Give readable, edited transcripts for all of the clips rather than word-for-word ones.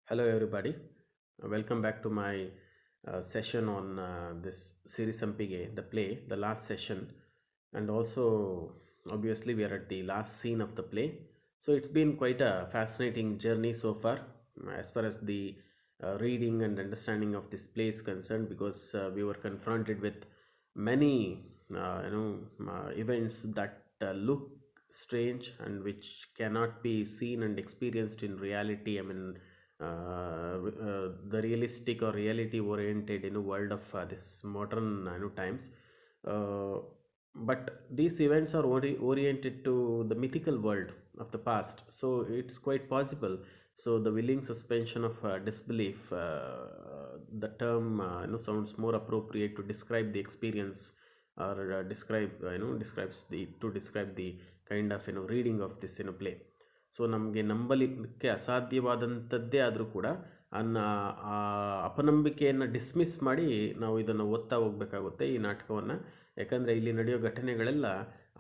Hello, everybody. Welcome back to my session on this Siri Sampige, the play, the last session. And also, obviously, we are at the last scene of the play. So, it's been quite a fascinating journey so far, as far as the reading and understanding of this play is concerned, because we were confronted with many, events that look strange and which cannot be seen and experienced in reality. The realistic or reality oriented world of this modern times, uh, but these events are oriented to the mythical world of the past, so it's quite possible. So the willing suspension of disbelief, the term sounds more appropriate to describe the experience, or describes the to describe the kind of reading of this play. So ನಮಗೆ ನಂಬಲಿಕ್ಕೆ ಅಸಾಧ್ಯವಾದಂಥದ್ದೇ ಆದರೂ ಕೂಡ ಆ ಅಪನಂಬಿಕೆಯನ್ನು dismiss ಮಾಡಿ ನಾವು ಇದನ್ನು ಓದ್ತಾ ಹೋಗಬೇಕಾಗುತ್ತೆ ಈ ನಾಟಕವನ್ನು. ಯಾಕಂದರೆ ಇಲ್ಲಿ ನಡೆಯೋ ಘಟನೆಗಳೆಲ್ಲ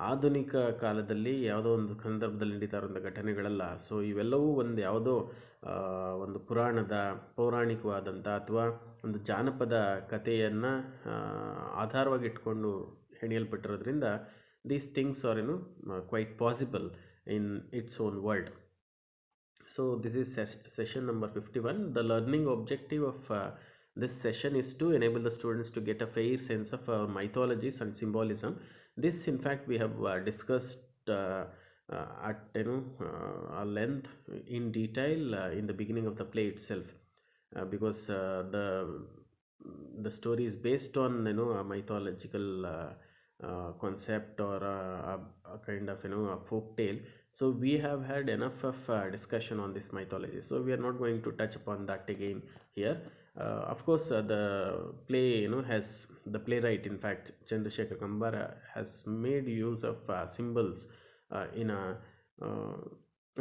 ಆಧುನಿಕ ಕಾಲದಲ್ಲಿ ಯಾವುದೋ ಒಂದು ಸಂದರ್ಭದಲ್ಲಿ ನಡೀತಾ ಇರೋಂಥ ಘಟನೆಗಳಲ್ಲ. ಸೊ ಇವೆಲ್ಲವೂ ಒಂದು ಯಾವುದೋ ಒಂದು ಪುರಾಣದ ಪೌರಾಣಿಕವಾದಂಥ ಅಥವಾ ಒಂದು ಜಾನಪದ ಕಥೆಯನ್ನು ಆಧಾರವಾಗಿ ಇಟ್ಕೊಂಡು ಹೆಣೆಯಲ್ಪಟ್ಟಿರೋದ್ರಿಂದ these things are quite possible in its own world. So this is session number 51. The learning objective of this session is to enable the students to get a fair sense of mythologies and symbolism. This in fact we have discussed at a length in detail in the beginning of the play itself, because the story is based on a mythological concept, or a kind of a folk tale. So we have had enough of discussion on this mythology, so we are not going to touch upon that again here. Of course, the play has the playwright, in fact Chandrasekhar Kambara, has made use of symbols in uh,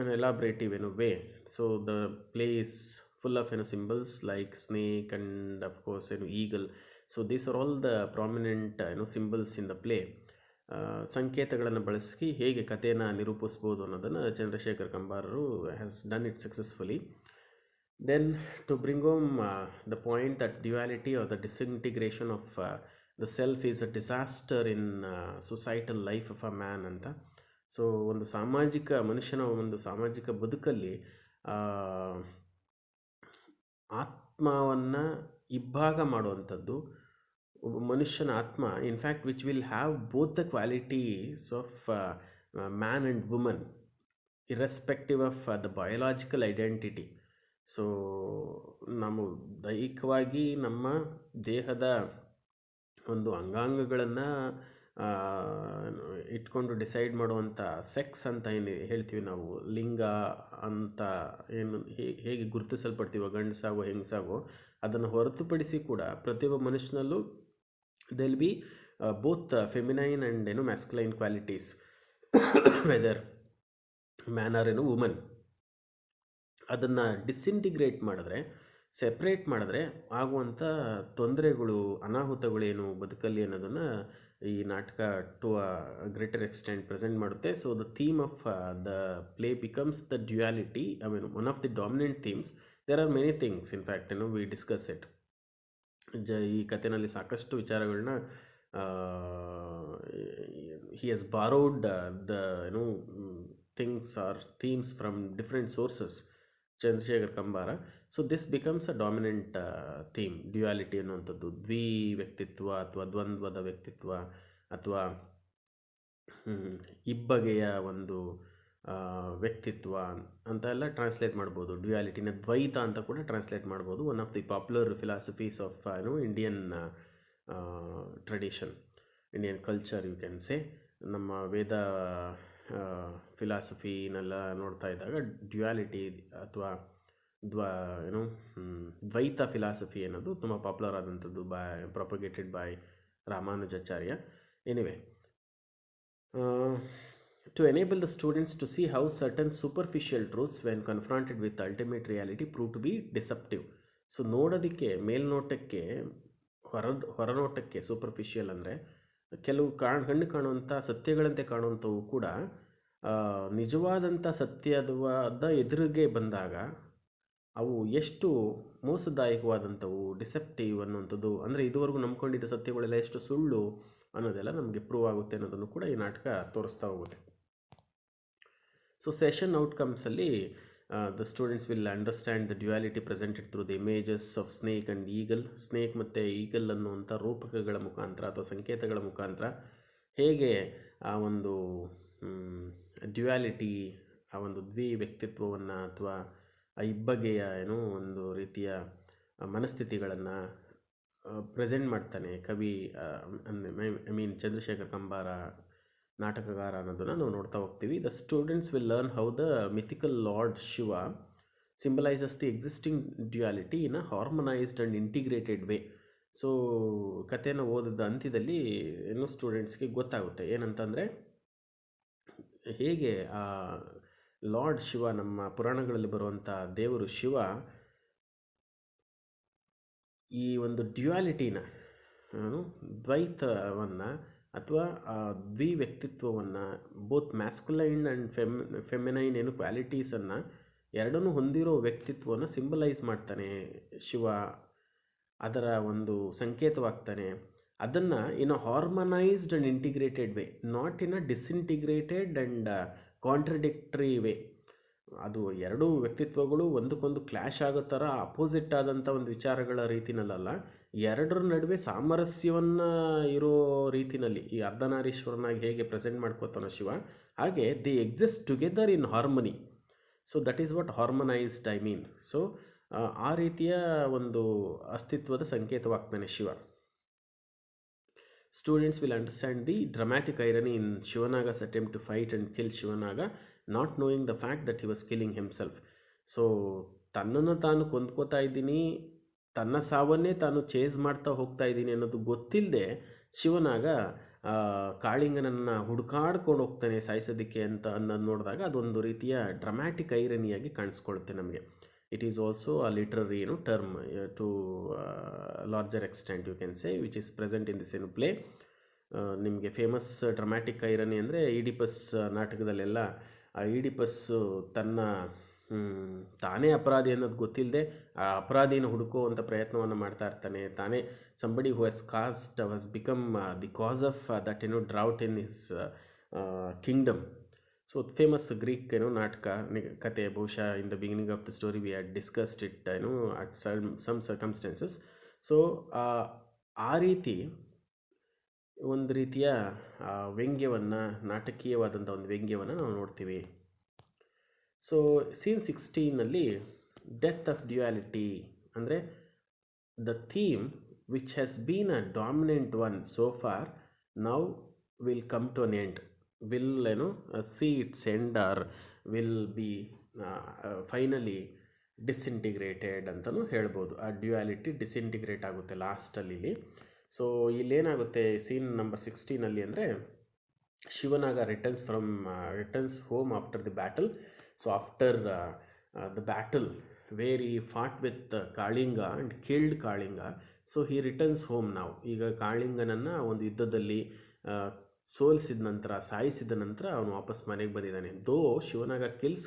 an elaborative way. So the play is full of symbols like snake and of course eagle. So these are all the prominent symbols in the play. ಸಂಕೇತಗಳನ್ನು ಬಳಸಿ ಹೇಗೆ ಕಥೆಯನ್ನು ನಿರೂಪಿಸ್ಬೋದು ಅನ್ನೋದನ್ನು ಚಂದ್ರಶೇಖರ್ ಕಂಬಾರರು has done it successfully. Then to bring home the point that duality or the disintegration of the self is a disaster in societal life of a man ಅಂತ. So ಒಂದು ಮನುಷ್ಯನ ಒಂದು ಸಾಮಾಜಿಕ ಬದುಕಲ್ಲಿ ಆತ್ಮವನ್ನು ಇಬ್ಬಾಗ ಮಾಡುವಂಥದ್ದು, ಒಬ್ಬ ಮನುಷ್ಯನ ಆತ್ಮ in fact which will have both the qualities of man and woman irrespective of the biological identity. So ನಾವು ದೈಹಿಕವಾಗಿ ನಮ್ಮ ದೇಹದ ಒಂದು ಅಂಗಾಂಗಗಳನ್ನು ಇಟ್ಕೊಂಡು ಡಿಸೈಡ್ ಮಾಡುವಂಥ ಸೆಕ್ಸ್ ಅಂತ ಏನು ಹೇಳ್ತೀವಿ ನಾವು, ಲಿಂಗ ಅಂತ ಏನು ಹೇಗೆ ಗುರುತಿಸಲ್ಪಡ್ತೀವೋ ಗಂಡಸಾಗೋ ಹೆಂಗಸಾಗೋ, ಅದನ್ನು ಹೊರತುಪಡಿಸಿ ಕೂಡ ಪ್ರತಿಯೊಬ್ಬ ಮನುಷ್ಯನಲ್ಲೂ there will be both feminine and masculine qualities whether man or woman. ಅದನ್ನು ಡಿಸ್ಇಂಟಿಗ್ರೇಟ್ ಮಾಡಿದ್ರೆ, ಸೆಪ್ರೇಟ್ ಮಾಡಿದ್ರೆ ಆಗುವಂಥ ತೊಂದರೆಗಳು, ಅನಾಹುತಗಳೇನು ಬದುಕಲ್ಲಿ ಅನ್ನೋದನ್ನು ಈ ನಾಟಕ to a greater extent present ಮಾಡುತ್ತೆ. So the theme of the play becomes the duality. One of the dominant themes. There are many things in fact we discuss it. ಈ ಕಥೆನಲ್ಲಿ ಸಾಕಷ್ಟು ವಿಚಾರಗಳನ್ನ he has borrowed the things or themes from different sources, Chandrashekhar Kambar. So this becomes a dominant theme. Duality ಅನ್ನುವಂಥದ್ದು, ದ್ವಿ ವ್ಯಕ್ತಿತ್ವ ಅಥವಾ ದ್ವಂದ್ವದ ವ್ಯಕ್ತಿತ್ವ ಅಥವಾ ಇಬ್ಬಗೆಯ ಒಂದು ವ್ಯಕ್ತಿತ್ವ ಅಂತ ಎಲ್ಲ ಟ್ರಾನ್ಸ್ಲೇಟ್ ಮಾಡ್ಬೋದು. ಡ್ಯುಯಾಲಿಟಿನ ದ್ವೈತ ಅಂತ ಕೂಡ ಟ್ರಾನ್ಸ್ಲೇಟ್ ಮಾಡ್ಬೋದು. One of the popular philosophies of Indian tradition, Indian culture you can say. ನಮ್ಮ ವೇದ ಫಿಲಾಸಫಿನೆಲ್ಲ ನೋಡ್ತಾ ಇದ್ದಾಗ ಡ್ಯುಯಾಲಿಟಿ ಅಥವಾ ದ್ವೈತ ಫಿಲಾಸಫಿ ಅನ್ನೋದು ತುಂಬ ಪಾಪ್ಯುಲರ್ ಆದಂಥದ್ದು, propagated by Ramanujacharya. Anyway, to enable the students to see how certain superficial truths when confronted with ultimate reality prove to be deceptive. So ನೋಡೋದಕ್ಕೆ, ಮೇಲ್ನೋಟಕ್ಕೆ, ಹೊರನೋಟಕ್ಕೆ ಸೂಪರ್ಫಿಷಿಯಲ್ ಅಂದರೆ ಕೆಲವು ಕಣ್ಣು ಕಾಣುವಂಥ ಸತ್ಯಗಳಂತೆ ಕಾಣುವಂಥವು ಕೂಡ ನಿಜವಾದಂಥ ಸತ್ಯದ ಎದುರಿಗೆ ಬಂದಾಗ ಅವು ಎಷ್ಟು ಮೋಸದಾಯಕವಾದಂಥವು, ಡಿಸೆಪ್ಟಿವ್ ಅನ್ನುವಂಥದ್ದು, ಅಂದರೆ ಇದುವರೆಗೂ ನಂಬ್ಕೊಂಡಿದ್ದ ಸತ್ಯಗಳೆಲ್ಲ ಎಷ್ಟು ಸುಳ್ಳು ಅನ್ನೋದೆಲ್ಲ ನಮಗೆ ಪ್ರೂವ್ ಆಗುತ್ತೆ ಅನ್ನೋದನ್ನು ಕೂಡ ಈ ನಾಟಕ ತೋರಿಸ್ತಾ ಹೋಗುತ್ತೆ. ಸೊ ಸೆಷನ್ ಔಟ್ಕಮ್ಸಲ್ಲಿ the students will understand the duality presented through the images of snake and eagle. Snake ಮತ್ತು ಈಗಲ್ ಅನ್ನುವಂಥ ರೂಪಕಗಳ ಮುಖಾಂತರ ಅಥವಾ ಸಂಕೇತಗಳ ಮುಖಾಂತರ ಹೇಗೆ ಆ ಒಂದು ಡ್ಯುಯಾಲಿಟಿ, ಆ ಒಂದು ವ್ಯಕ್ತಿತ್ವವನ್ನು ಅಥವಾ ಆ ಇಬ್ಬಗೆಯ ಒಂದು ರೀತಿಯ ಮನಸ್ಥಿತಿಗಳನ್ನು ಪ್ರೆಸೆಂಟ್ ಮಾಡ್ತಾನೆ ಕವಿ, ಐ ಮೀನ್ ಚಂದ್ರಶೇಖರ್ ಕಂಬಾರ ನಾಟಕಗಾರ ಅನ್ನೋದನ್ನು ನಾವು ನೋಡ್ತಾ ಹೋಗ್ತೀವಿ. The students will learn how the mythical lord Shiva symbolises the existing duality in a harmonised and integrated way. So ಕಥೆಯನ್ನು ಓದಿದ ಅಂತ್ಯದಲ್ಲಿ ಸ್ಟೂಡೆಂಟ್ಸ್ಗೆ ಗೊತ್ತಾಗುತ್ತೆ ಏನಂತಂದರೆ ಹೇಗೆ ಆ ಲಾರ್ಡ್ ಶಿವ, ನಮ್ಮ ಪುರಾಣಗಳಲ್ಲಿ ಬರುವಂಥ ದೇವರು ಶಿವ, ಈ ಒಂದು ಡ್ಯುಯಾಲಿಟಿನ, ದ್ವೈತವನ್ನು ಅಥವಾ ವ್ಯಕ್ತಿತ್ವವನ್ನು, ಬೋತ್ ಮ್ಯಾಸ್ಕುಲೈನ್ ಆ್ಯಂಡ್ ಫೆಮಿನೈನ್ ಕ್ವಾಲಿಟೀಸನ್ನು ಎರಡನ್ನೂ ಹೊಂದಿರೋ ವ್ಯಕ್ತಿತ್ವವನ್ನು ಸಿಂಬಲೈಸ್ ಮಾಡ್ತಾನೆ ಶಿವ, ಅದರ ಒಂದು ಸಂಕೇತವಾಗ್ತಾನೆ. ಅದನ್ನು in a harmonised and integrated way, not in a disintegrated and contradictory way. ಅದು ಎರಡೂ ವ್ಯಕ್ತಿತ್ವಗಳು ಒಂದಕ್ಕೊಂದು ಕ್ಲ್ಯಾಶ್ ಆಗೋ ಥರ ಅಪೋಸಿಟ್ ಆದಂಥ ಒಂದು ವಿಚಾರಗಳ ರೀತಿನಲ್ಲ, ಎರಡರ ನಡುವೆ ಸಾಮರಸ್ಯವನ್ನು ಇರೋ ರೀತಿನಲ್ಲಿ ಈ ಅರ್ಧನಾರೀಶ್ವರನಾಗಿ ಹೇಗೆ ಪ್ರೆಸೆಂಟ್ ಮಾಡ್ಕೋತಾನೋ ಶಿವ, ಹಾಗೆ they exist together in harmony. So that is what harmonised I mean. So ಆ ರೀತಿಯ ಒಂದು ಅಸ್ತಿತ್ವದ ಸಂಕೇತವಾಗ್ತಾನೆ Shiva. Students will understand the dramatic irony in Shivanaga's attempt to fight and kill Shivanaga, not knowing the fact that he was killing himself. So ತನ್ನನ್ನು ತಾನು ಕೊಂದ್ಕೋತಾ ಇದ್ದೀನಿ, ತನ್ನ ಸಾವನ್ನೇ ತಾನು ಚೇಸ್ ಮಾಡ್ತಾ ಹೋಗ್ತಾ ಇದ್ದೀನಿ ಅನ್ನೋದು ಗೊತ್ತಿಲ್ಲದೆ ಶಿವನಾಗ ಕಾಳಿಂಗನನ್ನು ಹುಡುಕಾಡ್ಕೊಂಡು ಹೋಗ್ತಾನೆ ಸಾಯಿಸೋದಕ್ಕೆ ಅಂತ ಅನ್ನೋದು ನೋಡಿದಾಗ ಅದೊಂದು ರೀತಿಯ ಡ್ರಮ್ಯಾಟಿಕ್ ಐರನಿಯಾಗಿ ಕಾಣಿಸ್ಕೊಳ್ಳುತ್ತೆ ನಮಗೆ. It is also a literary term to larger extent you can say, which is present in this play. ನಿಮಗೆ ಫೇಮಸ್ ಡ್ರಮ್ಯಾಟಿಕ್ ಐರನಿ ಅಂದರೆ ಈಡಿಪಸ್ ನಾಟಕದಲ್ಲೆಲ್ಲ ಆ ಈಡಿಪಸ್ಸು ತನ್ನ ತಾನೇ ಅಪರಾಧಿ ಅನ್ನೋದು ಗೊತ್ತಿಲ್ಲದೆ ಆ ಅಪರಾಧಿನ ಹುಡುಕುವಂಥ ಪ್ರಯತ್ನವನ್ನು ಮಾಡ್ತಾ ಇರ್ತಾನೆ. ತಾನೇ somebody who has cast was become the cause of that drought in his kingdom. So famous Greek ನಾಟಕ ಕತೆ. ಬಹುಶಃ in the beginning of the story we had discussed it at some circumstances. So ಆ ರೀತಿ ಒಂದು ರೀತಿಯ ವ್ಯಂಗ್ಯವನ್ನು, ನಾಟಕೀಯವಾದಂಥ ಒಂದು ವ್ಯಂಗ್ಯವನ್ನು ನಾವು ನೋಡ್ತೀವಿ. ಸೊ ಸೀನ್ 16ನಲ್ಲಿ ಡೆತ್ ಆಫ್ ಡ್ಯುಯಾಲಿಟಿ ಅಂದರೆ the theme which has been a dominant one so far now will come to an end. will see its end or will be finally disintegrated ಅಂತಲೂ ಹೇಳ್ಬೋದು. ಆ ಡ್ಯುಯಾಲಿಟಿ ಡಿಸ್ಇಂಟಿಗ್ರೇಟ್ ಆಗುತ್ತೆ ಲಾಸ್ಟಲ್ಲಿ. So ಇಲ್ಲೇನಾಗುತ್ತೆ scene number 16ನಲ್ಲಿ ಅಂದರೆ Shivanaga returns home after the battle. So after the battle where he fought with Kalinga and killed Kalinga. So he returns home ನಾವು. ಈಗ ಕಾಳಿಂಗನನ್ನು ಒಂದು ಯುದ್ಧದಲ್ಲಿ ಸೋಲಿಸಿದ ನಂತರ, ಸಾಯಿಸಿದ ನಂತರ ಅವನು ವಾಪಸ್ ಮನೆಗೆ ಬಂದಿದ್ದಾನೆ. ದೋ ಶಿವನಾಗ ಕಿಲ್ಸ್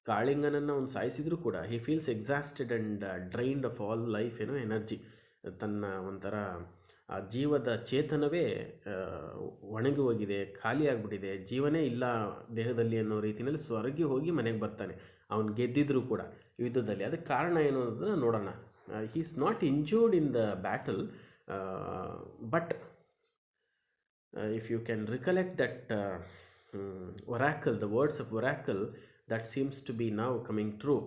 ಕಾಳಿಂಗನನ್ನು ಅವನು ಸಾಯಿಸಿದ್ರು ಕೂಡ he feels exhausted and drained of all life energy. ತನ್ನ ಒಂಥರ ಜೀವದ ಚೇತನವೇ ಒಣಗಿ ಹೋಗಿದೆ, ಖಾಲಿ ಆಗಿಬಿಟ್ಟಿದೆ, ಜೀವನೇ ಇಲ್ಲ ದೇಹದಲ್ಲಿ ಅನ್ನೋ ರೀತಿಯಲ್ಲಿ ಸ್ವರ್ಗಿ ಹೋಗಿ ಮನೆಗೆ ಬರ್ತಾನೆ ಅವನು ಗೆದ್ದಿದ್ರು ಕೂಡ ಯುದ್ಧದಲ್ಲಿ. ಅದಕ್ಕೆ ಕಾರಣ ಏನು ಅನ್ನೋದನ್ನು ನೋಡೋಣ. He is not injured in the battle, but if you can recollect that oracle, the words of oracle that seems to be now coming true.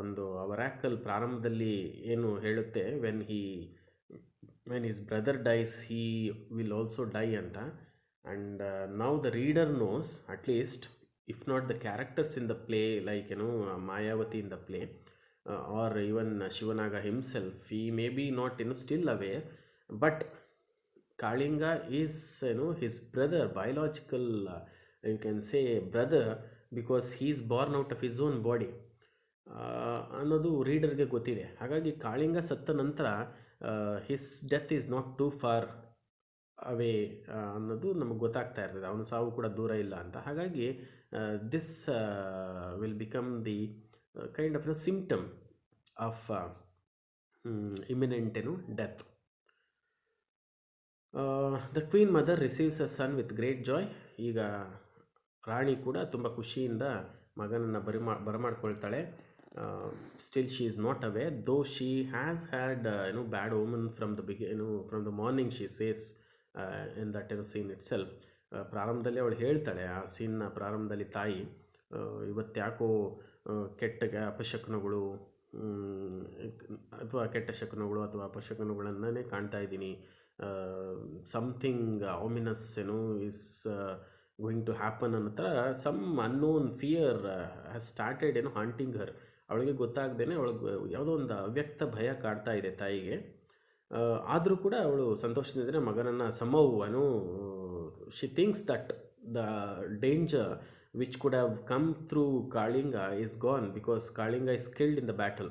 ಒಂದು oracle ಪ್ರಾರಂಭದಲ್ಲಿ ಏನು ಹೇಳುತ್ತೆ, when his brother dies he will also die ಅಂತ. and now the reader knows, at least if not the characters in the play like Mayavati in the play, or even Shivanaga himself, he may be not still aware, but Kalinga is his brother, biological you can say brother, because he is born out of his own body ಅನ್ನೋದು ರೀಡರ್ಗೆ ಗೊತ್ತಿದೆ. ಹಾಗಾಗಿ ಕಾಳಿಂಗ ಸತ್ತ ನಂತರ his death is not two far away ಅನ್ನೋದು ನಮಗೆ ಗೊತ್ತಾಗ್ತಾ ಇರ್ತದೆ. ಅವನ ಸಾವು ಕೂಡ ದೂರ ಇಲ್ಲ ಅಂತ. ಹಾಗಾಗಿ this will become the kind of a symptom of imminent death. The queen mother receives a son with great joy. ಈಗ ರಾಣಿ ಕೂಡ ತುಂಬ ಖುಷಿಯಿಂದ ಮಗನನ್ನು ಬರಮಾಡ್ಕೊಳ್ತಾಳೆ. Still she is not away, though she has had bad omen from the from the morning she says in that scene itself. ಪ್ರಾರಂಭದಲ್ಲಿ ಅವಳು ಹೇಳ್ತಾಳೆ, ಆ ಸೀನ್ನ ಪ್ರಾರಂಭದಲ್ಲಿ ತಾಯಿ, ಇವತ್ತ್ಯಾಕೋ ಕೆಟ್ಟ ಅಪಶಕುನಗಳು ಅಥವಾ ಕೆಟ್ಟ ಶಕುನಗಳು ಅಥವಾ ಅಪಶಕುನಗಳನ್ನೇ ಕಾಣ್ತಾ ಇದ್ದೀನಿ, something ominous is going to happen ಅನ್ನೋ some unknown fear has started haunting her. ಅವಳಿಗೆ ಗೊತ್ತಾಗ್ದೇನೆ ಅವಳಿಗೆ ಯಾವುದೋ ಒಂದು ಅವ್ಯಕ್ತ ಭಯ ಕಾಡ್ತಾ ಇದೆ ತಾಯಿಗೆ. ಆದರೂ ಕೂಡ ಅವಳು ಸಂತೋಷದಿಂದ ಮಗನನ್ನು ಸಮೌವನು, she thinks that the danger which could have come through Kalinga is gone because Kalinga is killed in the battle.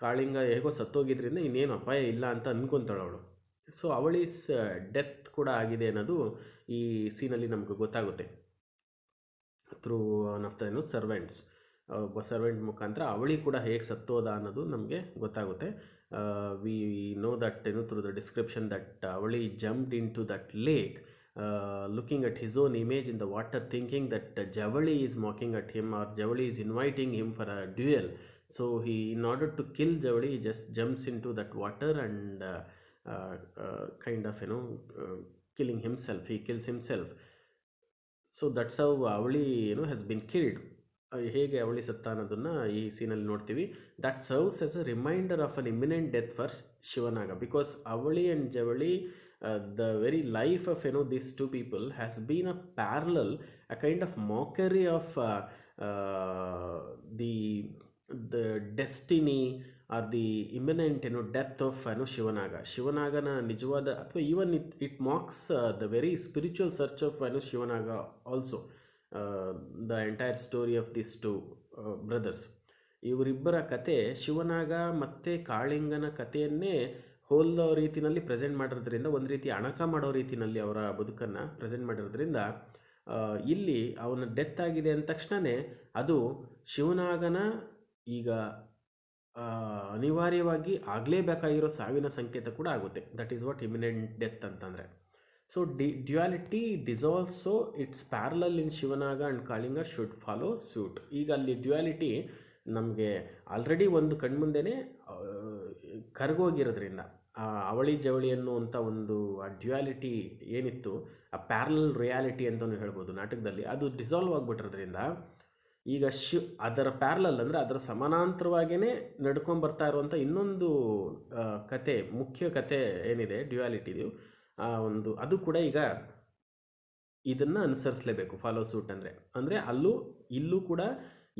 ಕಾಳಿಂಗ ಹೇಗೋ ಸತ್ತೋಗಿದ್ರಿಂದ ಇನ್ನೇನು ಅಪಾಯ ಇಲ್ಲ ಅಂತ ಅಂದ್ಕೊತಾಳು ಅವಳು. ಸೊ ಅವಳಿಸ್ ಡೆತ್ ಕೂಡ ಆಗಿದೆ ಅನ್ನೋದು ಈ ಸೀನಲ್ಲಿ ನಮ್ಗೆ ಗೊತ್ತಾಗುತ್ತೆ through one of the servants. ಒಬ್ಬ ಸರ್ವೆಂಟ್ ಮುಖಾಂತರ ಅವಳಿಗೆ ಕೂಡ ಹೇಗೆ ಸತ್ತೋದ ಅನ್ನೋದು ನಮಗೆ ಗೊತ್ತಾಗುತ್ತೆ. We know that through the description that Avali jumped into that lake, looking at his own image in the water, thinking that Javali is mocking at him or Javali is inviting him for a duel. So he, in order to kill Javali, he just jumps into that water and kind of killing himself. He kills himself. So that's how Avali has been killed. ಹೇಗೆ ಅವಳಿ ಸತ್ತ ಅನ್ನೋದನ್ನು ಈ ಸೀನಲ್ಲಿ ನೋಡ್ತೀವಿ. That serves as a reminder of an imminent death for Shivanaga, because Avali and Javali, the very life of these two people has been a parallel, a kind of mockery of the destiny or the imminent death of Shivanaga. ಶಿವನಾಗನ ನಿಜವಾದ, ಅಥವಾ even it marks the very spiritual search of Shivanaga also. The entire story of these two brothers, ಇವರಿಬ್ಬರ ಕತೆ ಶಿವನಾಗ ಮತ್ತು ಕಾಳಿಂಗನ ಕಥೆಯನ್ನೇ ಹೋಲೋ ರೀತಿಯಲ್ಲಿ present ಮಾಡಿರೋದ್ರಿಂದ, ಒಂದು ರೀತಿ ಅಣಕ ಮಾಡೋ ರೀತಿಯಲ್ಲಿ ಅವರ ಬದುಕನ್ನು ಪ್ರೆಸೆಂಟ್ ಮಾಡಿರೋದ್ರಿಂದ, ಇಲ್ಲಿ ಅವನ ಡೆತ್ ಆಗಿದೆ ಅಂದ ತಕ್ಷಣವೇ ಅದು ಶಿವನಾಗನ ಈಗ ಅನಿವಾರ್ಯವಾಗಿ ಆಗಲೇಬೇಕಾಗಿರೋ ಸಾವಿನ ಸಂಕೇತ ಕೂಡ ಆಗುತ್ತೆ. That is what imminent death ಅಂತಂದರೆ. So duality dissolve, so it's parallel in Shivanaga and Kalinga should follow suit. ಈಗ ಅಲ್ಲಿ ಡ್ಯುಯಾಲಿಟಿ ನಮಗೆ ಆಲ್ರೆಡಿ ಒಂದು ಕಣ್ಮುಂದೆನೇ ಕರಗೋಗಿರೋದ್ರಿಂದ, ಅವಳಿ ಜವಳಿ ಅನ್ನುವಂಥ ಒಂದು ಆ ಡ್ಯುಯಾಲಿಟಿ ಏನಿತ್ತು, ಆ ಪ್ಯಾರಲಲ್ ರಿಯಾಲಿಟಿ ಅಂತಲೂ ಹೇಳ್ಬೋದು ನಾಟಕದಲ್ಲಿ, ಅದು ಡಿಸಾಲ್ವ್ ಆಗಿಬಿಟ್ಟಿರೋದ್ರಿಂದ ಈಗ ಅದರ ಪ್ಯಾರಲಲ್ ಅಂದರೆ ಅದರ ಸಮಾನಾಂತರವಾಗಿಯೇ ನಡ್ಕೊಂಬರ್ತಾ ಇರುವಂಥ ಇನ್ನೊಂದು ಕತೆ, ಮುಖ್ಯ ಕತೆ ಏನಿದೆ ಡ್ಯುಯಾಲಿಟಿದು, ಅದು ಕೂಡ ಈಗ ಇದನ್ನು ಅನುಸರಿಸಲೇಬೇಕು, ಫಾಲೋ ಸೂಟ್ ಅಂದರೆ ಇಲ್ಲೂ ಕೂಡ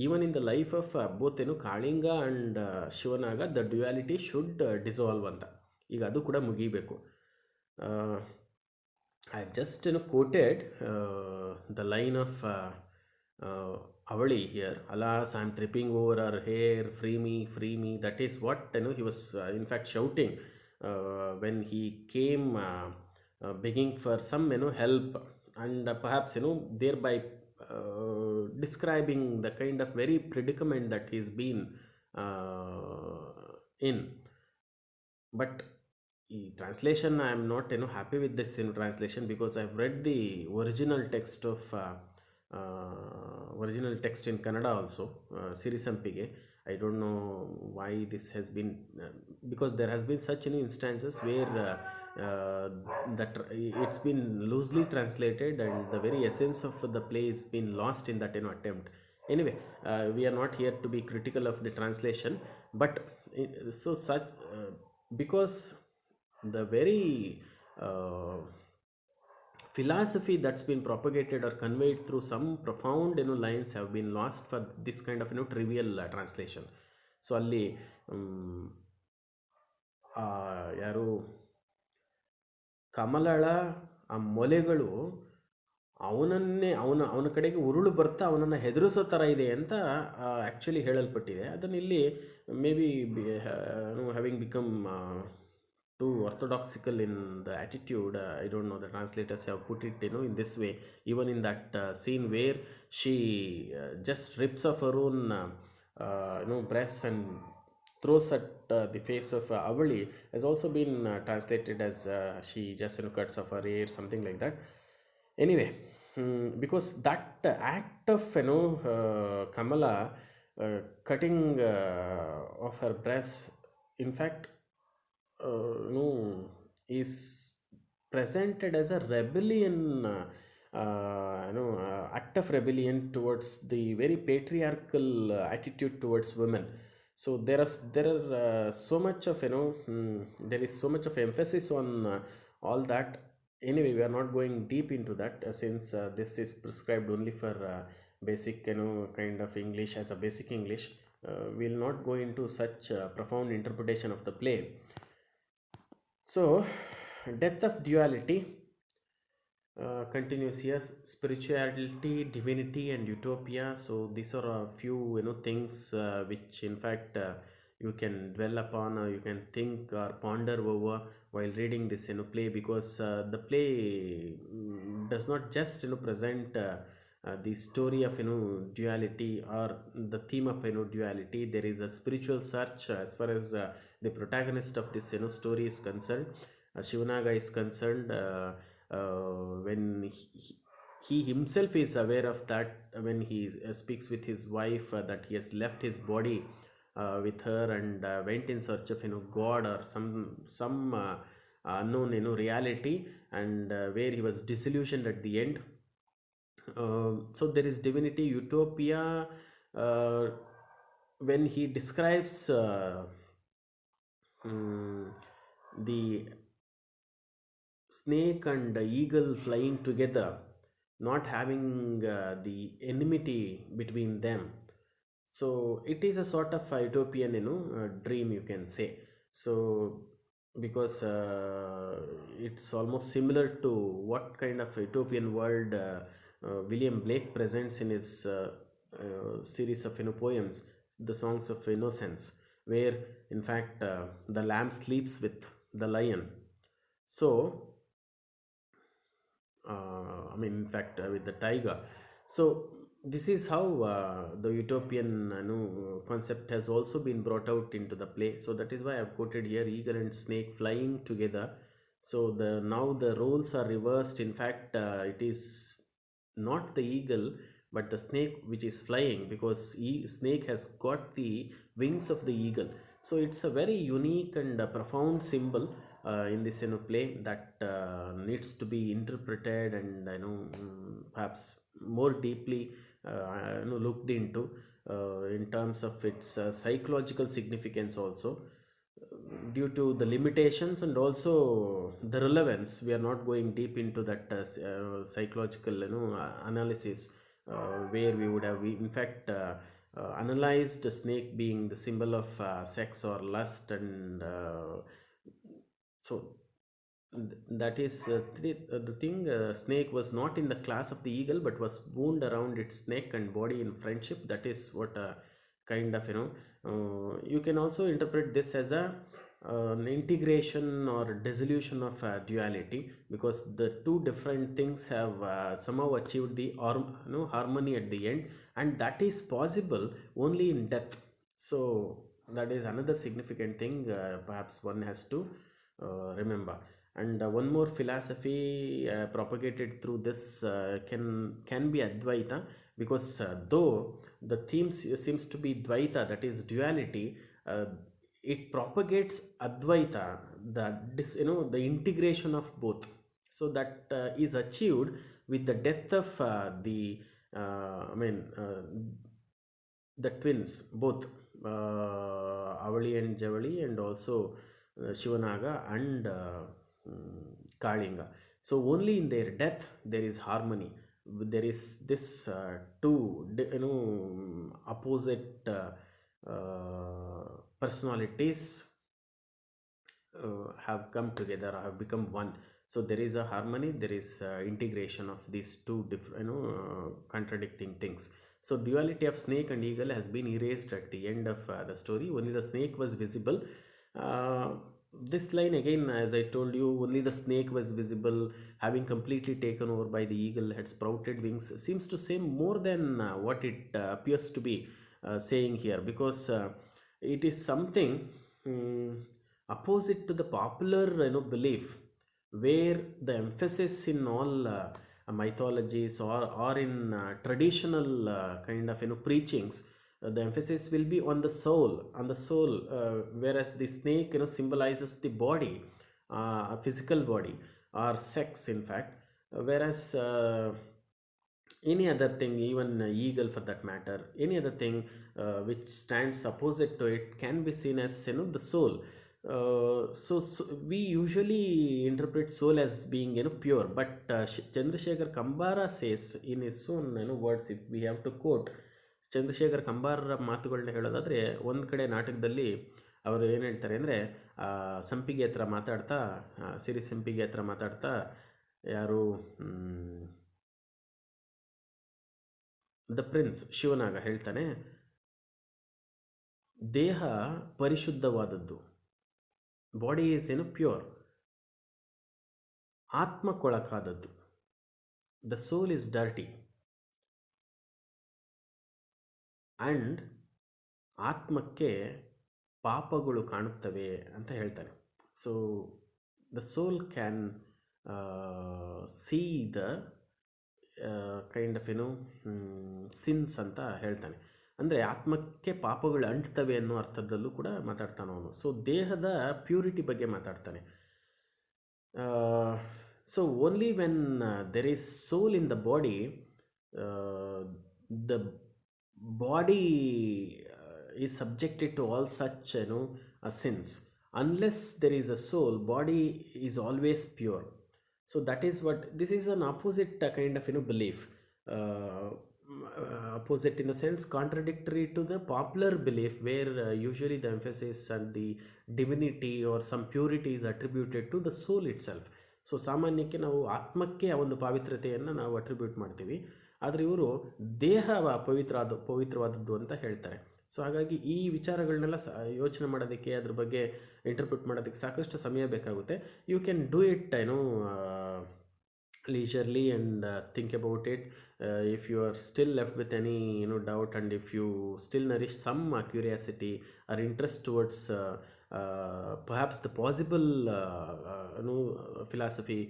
even in the life of both Kalinga and Shivanaga the duality should dissolve ಅಂತ. ಈಗ ಅದು ಕೂಡ ಮುಗಿಬೇಕು. I just quoted the line of Avali here, alas I am tripping over our hair, free me, that is what he was in fact shouting when he came begging for some help, and perhaps thereby describing the kind of very predicament that he's been in. But in translation I am not happy with this translation, because I've read the original text in Kannada also, Siri Sampige. I don't know why this has been, because there has been such instances where that it's been loosely translated and the very essence of the play has been lost in that attempt. Anyway, we are not here to be critical of the translation, but because the very philosophy that's been propagated or conveyed through some profound lines have been lost for this kind of trivial translation. So ಅಲ್ಲಿ ಯಾರು ಕಮಲಳ ಆ ಮೊಲೆಗಳು ಅವನ ಕಡೆಗೆ ಉರುಳು ಬರ್ತಾ ಅವನನ್ನು ಹೆದರಿಸೋ ಥರ ಇದೆ ಅಂತ ಆ್ಯಕ್ಚುಲಿ ಹೇಳಲ್ಪಟ್ಟಿದೆ. ಅದನ್ನು ಇಲ್ಲಿ may be having become too orthodoxical in the attitude, I don't know, the translators have put it in this way. Even in that scene where she just rips off her own breasts and throws at the face of Avali has also been translated as she just cuts off her hair, something like that. Anyway, because that act of Kamala cutting of her breast, in fact, no, is presented as a rebellion, act of rebellion towards the very patriarchal attitude towards women. So there are so much of there is so much of emphasis on all that. Anyway, we are not going deep into that since this is prescribed only for basic kind of English as a basic English. We'll not go into such profound interpretation of the play. So, depth of duality continues here: spirituality, divinity, and utopia. So these are a few things which, in fact, you can dwell upon, or you can think or ponder over while reading this play, because the play does not just present the story of duality or the theme of duality. There is a spiritual search as far as the protagonist of this story is concerned. Shivanaga is concerned. When he himself is aware of that, when he speaks with his wife, that he has left his body with her and went in search of God or some unknown reality, and where he was disillusioned at the end. So there is divinity, utopia, uh, when he describes mm, the snake and the eagle flying together, not having the enmity between them. So it is a sort of a utopian dream, you can say. So because it's almost similar to what kind of utopian world William Blake presents in his series of poems, the Songs of Innocence, where in fact the lamb sleeps with the lion. So in fact, with the tiger. So this is how the utopian concept has also been brought out into the play. So that is why I've quoted here eagle and snake flying together. So the now the roles are reversed. In fact, it is not the eagle but the snake which is flying, because snake has got the wings of the eagle. So it's a very unique and profound symbol in this play that needs to be interpreted and perhaps more deeply looked into in terms of its psychological significance also, due to the limitations and also the relevance. We are not going deep into that psychological analysis, where we would have in fact analyzed the snake being the symbol of sex or lust, and so that is the thing. Snake was not in the class of the eagle but was wound around its neck and body in friendship. That is what kind of you can also interpret this as a an integration or dissolution of duality, because the two different things have somehow achieved the harmony at the end, and that is possible only in death. So that is another significant thing perhaps one has to remember. And one more philosophy propagated through this can be Advaita, because though the theme seems to be Dvaita, that is duality, uh, it propagates Advaita, the integration of both. So that is achieved with the death of the the twins, both Avali and Javali, and also Shivanaga and Kalinga. So only in their death there is harmony. There is this two, opposite personalities have come together, have become one. So there is a harmony, there is integration of these two different contradicting things. So duality of snake and eagle has been erased at the end of the story. Only the snake was visible. uh, this line again, as I told you, only the snake was visible, having completely taken over by the eagle, had sprouted wings, seems to say more than what it appears to be. saying here, because it is something mm, opposite to the popular belief, where the emphasis in all mythologies, or in traditional kind of preachings, the emphasis will be on the soul, whereas the snake symbolizes the body, a physical body, or sex in fact. Whereas any other thing, even eagle for that matter, any other thing which stands opposite to it, can be seen as the soul. So we usually interpret soul as being pure, but Chandrasekhar Kambara says in his own words, if we have to quote Chandrashekhar ಕಂಬಾರರ ಮಾತುಗಳನ್ನ ಹೇಳೋದಾದರೆ, ಒಂದು ಕಡೆ ನಾಟಕದಲ್ಲಿ ಅವರು ಏನು ಹೇಳ್ತಾರೆ ಅಂದರೆ, ಸಂಪಿಗೆ ಹತ್ರ ಮಾತಾಡ್ತಾ, ಸಿರಿ ಸಂಪಿಗೆ ಹತ್ರ ಮಾತಾಡ್ತಾ, ಯಾರು ದ ಪ್ರಿನ್ಸ್ ಶಿವನಾಗ ಹೇಳ್ತಾನೆ, ದೇಹ ಪರಿಶುದ್ಧವಾದದ್ದು, ಬಾಡಿ ಈಸ್ ಪ್ಯೂರ್, ಆತ್ಮ ಕೊಳಕಾದದ್ದು, the soul is dirty, and ಆತ್ಮಕ್ಕೆ ಪಾಪಗಳು ಕಾಣುತ್ತವೆ ಅಂತ ಹೇಳ್ತಾನೆ. So the soul can see the kind of sins ಅಂತ ಹೇಳ್ತಾನೆ. ಅಂದರೆ ಆತ್ಮಕ್ಕೆ ಪಾಪಗಳು ಅಂಟ್ತವೆ ಅನ್ನೋ ಅರ್ಥದಲ್ಲೂ ಕೂಡ ಮಾತಾಡ್ತಾನೆ ಅವನು. ಸೊ ದೇಹದ ಪ್ಯೂರಿಟಿ ಬಗ್ಗೆ ಮಾತಾಡ್ತಾನೆ. So only when there is soul in the body, the body is subjected to all such sins. Unless there is a soul, body is always pure. So that is what this is, an opposite kind of belief, opposite in the sense contradictory to the popular belief, where usually the emphasis and the divinity or some purity is attributed to the soul itself. So ಸಾಮಾನ್ಯಕ್ಕೆ ನಾವು ಆತ್ಮಕ್ಕೆ ಆ ಒಂದು ಪಾವಿತ್ರತೆಯನ್ನು ನಾವು attribute ಮಾಡ್ತೀವಿ, ಆದರೆ ಇವರು ದೇಹ ಪವಿತ್ರವಾದದ್ದು ಅಂತ ಹೇಳ್ತಾರೆ. ಸೊ ಹಾಗಾಗಿ ಈ ವಿಚಾರಗಳನ್ನೆಲ್ಲ ಯೋಚನೆ ಮಾಡೋದಕ್ಕೆ, ಅದ್ರ ಬಗ್ಗೆ ಇಂಟರ್ಪ್ರಿಟ್ ಮಾಡೋದಕ್ಕೆ ಸಾಕಷ್ಟು ಸಮಯ ಬೇಕಾಗುತ್ತೆ. You can do it leisurely and think about it. If you are still left with any doubt, and if you still nourish some curiosity or interest towards perhaps the possible philosophy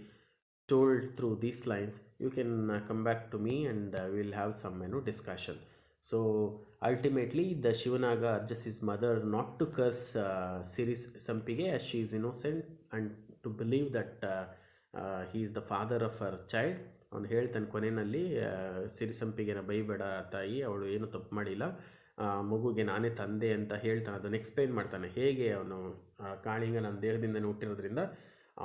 told through these lines, you can come back to me, and we'll have some discussion. So ultimately the Shivanaga urges his mother not to curse Siri Sampige, as she is innocent, and to believe that he is the father of her child. ಅವನು ಹೇಳ್ತಾನೆ ಕೊನೆಯಲ್ಲಿ, ಸಿರಿ ಸಂಪಿಗೆನ ಬೈಬೇಡ ತಾಯಿ, ಅವಳು ಏನು ತಪ್ಪು ಮಾಡಿಲ್ಲ, ಮಗುಗೆ ನಾನೇ ತಂದೆ ಅಂತ ಹೇಳ್ತಾನೆ. ಅದನ್ನು ಎಕ್ಸ್ಪ್ಲೈನ್ ಮಾಡ್ತಾನೆ, ಹೇಗೆ ಅವನು ಕಾಳಿಂಗ ನನ್ನ ದೇಹದಿಂದನೇ ಹುಟ್ಟಿರೋದ್ರಿಂದ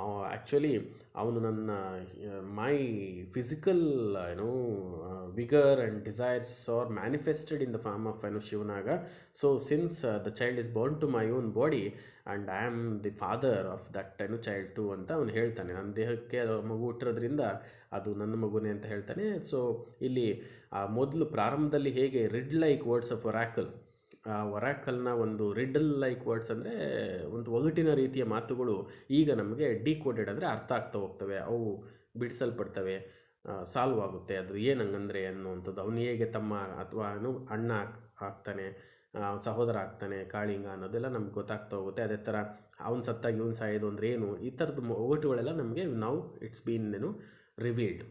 ಆ್ಯಕ್ಚುಲಿ ಅವನು ನನ್ನ ಮೈ physical vigor and desires are manifested in the form of Shivanaga. So since the child is born to my own body, and I am the father of that child too ಅಂತ ಅವನು ಹೇಳ್ತಾನೆ. ನನ್ನ ದೇಹಕ್ಕೆ ಮಗು ಹುಟ್ಟಿರೋದ್ರಿಂದ ಅದು ನನ್ನ ಮಗುನೇ ಅಂತ ಹೇಳ್ತಾನೆ. ಸೊ ಇಲ್ಲಿ ಮೊದಲು ಪ್ರಾರಂಭದಲ್ಲಿ ಹೇಗೆ riddle like words of oracle, ಒರಾಕಲ್ನ ಒಂದು ರಿಡಲ್ ಲೈಕ್ ವರ್ಡ್ಸ್ ಅಂದರೆ ಒಂದು ಒಗಟಿನ ರೀತಿಯ ಮಾತುಗಳು ಈಗ ನಮಗೆ ಡಿಕೋಡೆಡ್ ಅಂದರೆ ಅರ್ಥ ಆಗ್ತಾ ಹೋಗ್ತವೆ, ಅವು ಬಿಡಿಸಲ್ಪಡ್ತವೆ, ಸಾಲ್ವ್ ಆಗುತ್ತೆ. ಅದು ಏನಂಗಂದರೆ ಅನ್ನುವಂಥದ್ದು, ಅವನು ಹೇಗೆ ತಮ್ಮ ಅಥವಾ ಅಣ್ಣ ಆಗ್ತಾನೆ, ಸಹೋದರ ಆಗ್ತಾನೆ ಕಾಳಿಂಗ ಅನ್ನೋದೆಲ್ಲ ನಮ್ಗೆ ಗೊತ್ತಾಗ್ತಾ ಹೋಗುತ್ತೆ. ಅದೇ ಥರ ಅವನು ಸತ್ತಾಗಿ ಇವನು ಸಾಯೋದು ಅಂದರೆ ಏನು, ಈ ಥರದ್ದು ಒಗಟುಗಳೆಲ್ಲ ನಮಗೆ ನಾವು it's been revealed.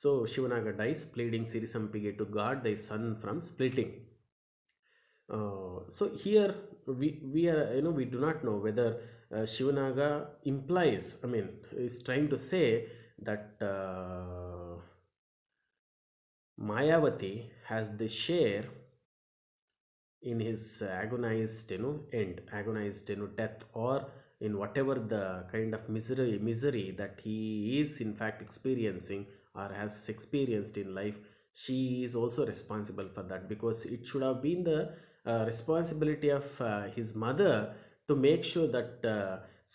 So Shivanaga dies pleading Siri Sampige to guard thy son from splitting. So here we are we do not know whether Shivanaga implies, is trying to say that Mayavati has the share in his agonized agonized death, or in whatever the kind of misery that he is in fact experiencing or has experienced in life. She is also responsible for that, because it should have been the responsibility of his mother to make sure that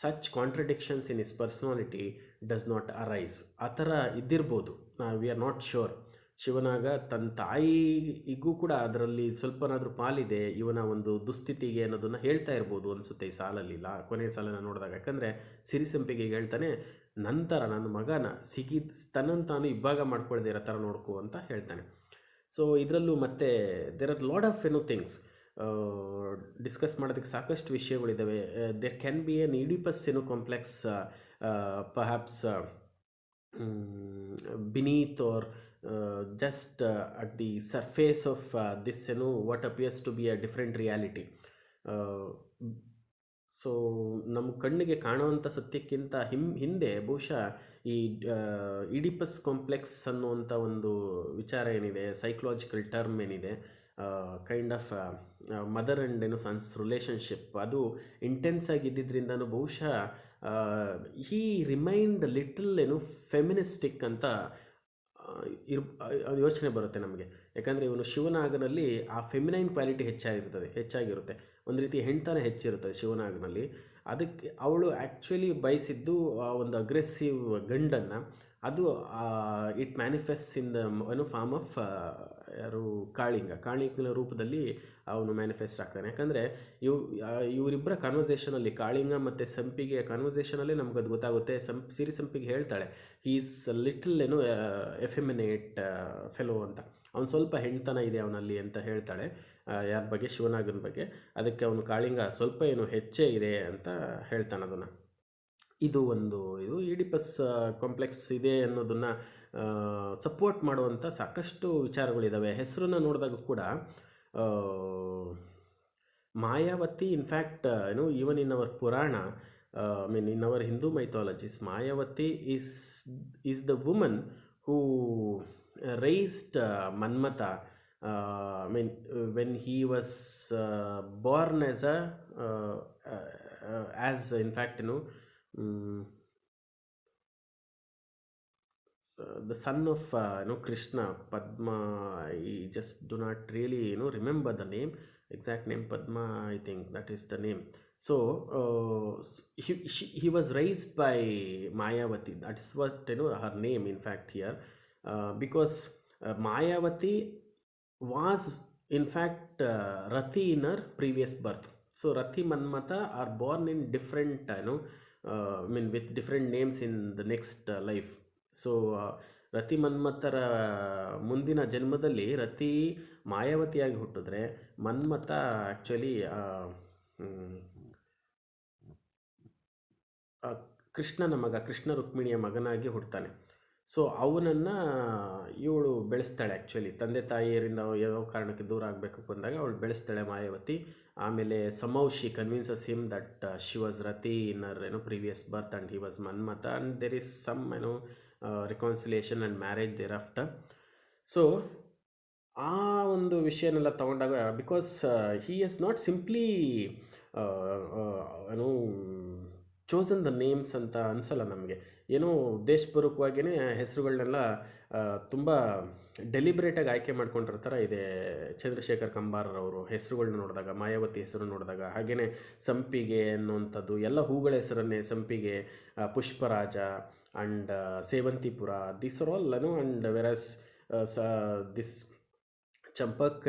such contradictions in his personality does not arise. ಆ ಥರ ಇದ್ದಿರ್ಬೋದು, we are not sure. ಶಿವನಾಗ ತನ್ನ ತಾಯಿಗೂ ಕೂಡ ಅದರಲ್ಲಿ ಸ್ವಲ್ಪನಾದರೂ ಪಾಲಿದೆ, ಇವನ ಒಂದು ದುಸ್ಥಿತಿಗೆ ಅನ್ನೋದನ್ನು ಹೇಳ್ತಾ ಇರ್ಬೋದು ಅನಿಸುತ್ತೆ ಈ ಸಾಲಲ್ಲಿ, ಕೊನೆಯ ಸಾಲನ ನೋಡಿದಾಗ. ಯಾಕಂದರೆ ಸಿರಿಸಂಪಿಗೆ ಹೇಳ್ತಾನೆ, ನಂತರ ನನ್ನ ಮಗನ ತನ್ನನ್ನು ತಾನು ಇಬ್ಬಾಗ ಮಾಡ್ಕೊಳ್ದೇ ಇರೋ ಥರ ನೋಡ್ಕೋ ಅಂತ ಹೇಳ್ತಾನೆ. ಸೊ ಇದರಲ್ಲೂ ಮತ್ತೆ there are lot of things discuss ಮಾಡೋದಕ್ಕೆ ಸಾಕಷ್ಟು ವಿಷಯಗಳಿದ್ದಾವೆ. There can be an Oedipus complex perhaps beneath or just at the surface of this what appears to be a different reality. So ನಮ್ಮ ಕಣ್ಣಿಗೆ ಕಾಣುವಂಥ ಸತ್ಯಕ್ಕಿಂತ ಹಿಂದೆ ಬಹುಶಃ ಈ ಇಡಿಪಸ್ ಕಾಂಪ್ಲೆಕ್ಸ್ ಅನ್ನುವಂಥ ಒಂದು ವಿಚಾರ ಏನಿದೆ, ಸೈಕಲಾಜಿಕಲ್ ಟರ್ಮ್ ಏನಿದೆ, kind of mother and sons relationship, ಅದು ಇಂಟೆನ್ಸ್ ಆಗಿದ್ದಿದ್ರಿಂದನೂ ಬಹುಶಃ ಹೀ ರಿಮೈಂಡ್ ಲಿಟಲ್ ಫೆಮಿನಿಸ್ಟಿಕ್ ಅಂತ ಯೋಚನೆ ಬರುತ್ತೆ ನಮಗೆ. ಯಾಕಂದರೆ ಇವನು ಶಿವನಾಗನಲ್ಲಿ ಆ ಫೆಮಿನೈನ್ ಕ್ವಾಲಿಟಿ ಹೆಚ್ಚಾಗಿರುತ್ತೆ. ಒಂದು ರೀತಿ ಹೆಣ್ತನ ಹೆಚ್ಚಿರುತ್ತದೆ ಶಿವನಾಗನಲ್ಲಿ. ಅದಕ್ಕೆ ಅವಳು ಆ್ಯಕ್ಚುಲಿ ಬಯಸಿದ್ದು ಆ ಒಂದು ಅಗ್ರೆಸಿವ್ ಗಂಡನ್ನು. ಅದು it manifest in the form of ಯಾರು ಕಾಳಿಂಗನ ರೂಪದಲ್ಲಿ ಅವನು ಮ್ಯಾನಿಫೆಸ್ಟ್ ಆಗ್ತಾನೆ. ಯಾಕಂದರೆ ಇವರಿಬ್ಬರ ಕಾನ್ವರ್ಸೇಷನಲ್ಲಿ, ಕಾಳಿಂಗ ಮತ್ತು ಸಂಪಿಗೆ ಕಾನ್ವರ್ಸೇಷನಲ್ಲೇ ನಮ್ಗೆ ಅದು ಗೊತ್ತಾಗುತ್ತೆ. ಸಿರಿ ಸಂಪಿಗೆ ಹೇಳ್ತಾಳೆ, ಈಸ್ ಲಿಟಲ್ ಎಫೆಮಿನೇಟ್ ಫೆಲೋ ಅಂತ, ಅವ್ನು ಸ್ವಲ್ಪ ಹೆಣ್ತನ ಇದೆ ಅವನಲ್ಲಿ ಅಂತ ಹೇಳ್ತಾಳೆ. ಯಾರ ಬಗ್ಗೆ? ಶಿವನಾಗನ ಬಗ್ಗೆ. ಅದಕ್ಕೆ ಅವನು ಕಾಳಿಂಗ ಸ್ವಲ್ಪ ಹೆಚ್ಚೇ ಇದೆ ಅಂತ ಹೇಳ್ತಾನೆ ಅದನ್ನು. ಇದು ಈಡಿಪಸ್ ಕಾಂಪ್ಲೆಕ್ಸ್ ಇದೆ ಅನ್ನೋದನ್ನು ಸಪೋರ್ಟ್ ಮಾಡುವಂಥ ಸಾಕಷ್ಟು ವಿಚಾರಗಳಿದ್ದಾವೆ. ಹೆಸರನ್ನು ನೋಡಿದಾಗ ಕೂಡ Mayavati, in fact even in our Purana, in our Hindu mythologies, Mayavati is the woman who raised Manmatha. When he was born as in fact the son of Krishna, Padma. I just do not really remember the exact name. Padma, I think that is the name. So he was raised by Mayavati. That is what her name in fact here, because Mayavati was in fact Rati in her previous birth. So Rati Manmatha are born in different with different names in the next life. ಸೊ ರತಿ ಮನ್ಮಥರ ಮುಂದಿನ ಜನ್ಮದಲ್ಲಿ ರತಿ ಮಾಯಾವತಿಯಾಗಿ ಹುಟ್ಟಿದ್ರೆ, Manmatha actually ಕೃಷ್ಣನ ಮಗ, ಕೃಷ್ಣ ರುಕ್ಮಿಣಿಯ ಮಗನಾಗಿ ಹುಡ್ತಾನೆ. So ಅವನನ್ನು ಇವಳು ಬೆಳೆಸ್ತಾಳೆ. Actually ತಂದೆ ತಾಯಿಯರಿಂದ ಯಾವ ಕಾರಣಕ್ಕೆ ದೂರ ಆಗಬೇಕು ಬಂದಾಗ ಅವಳು ಬೆಳೆಸ್ತಾಳೆ ಮಾಯಾವತಿ. ಆಮೇಲೆ somehow she convinces him that she was Rati in her previous birth and he was Manmatha, and there is some reconciliation and marriage thereafter. So ಆ ಒಂದು ವಿಷಯನೆಲ್ಲ ತಗೊಂಡಾಗ, because he has not simply chosen the names ಅಂತ ಅನಿಸಲ್ಲ ನಮಗೆ. ಏನೋ ಉದ್ದೇಶಪೂರ್ವಕವಾಗಿಯೇ ಹೆಸರುಗಳನ್ನೆಲ್ಲ ತುಂಬ ಡೆಲಿಬ್ರೇಟಾಗಿ ಆಯ್ಕೆ ಮಾಡ್ಕೊಂಡಿರ್ತಾರೆ. ಇದೆ ಚಂದ್ರಶೇಖರ್ ಕಂಬಾರರವರು ಹೆಸರುಗಳನ್ನ ನೋಡಿದಾಗ, ಮಾಯಾವತಿ ಹೆಸರು ನೋಡಿದಾಗ, ಹಾಗೆಯೇ ಸಂಪಿಗೆ ಅನ್ನುವಂಥದ್ದು ಎಲ್ಲ ಹೂಗಳ ಹೆಸರನ್ನೇ, Sampige, Pushparaja and Sevantipura, this are all and various this champak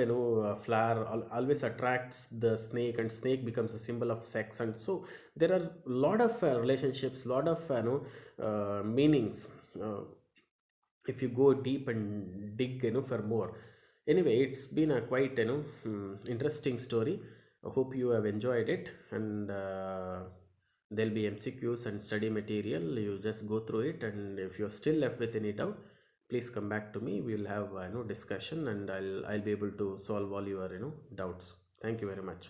flower always attracts the snake, and snake becomes a symbol of sex. And so there are lot of relationships, lot of meanings if you go deep and dig for more. Anyway, it's been a quite interesting story. I hope you have enjoyed it, and there'll be MCQs and study material. You just go through it, and if you're still left with any doubt, please come back to me. We will have discussion, and I'll be able to solve all your doubts. Thank you very much.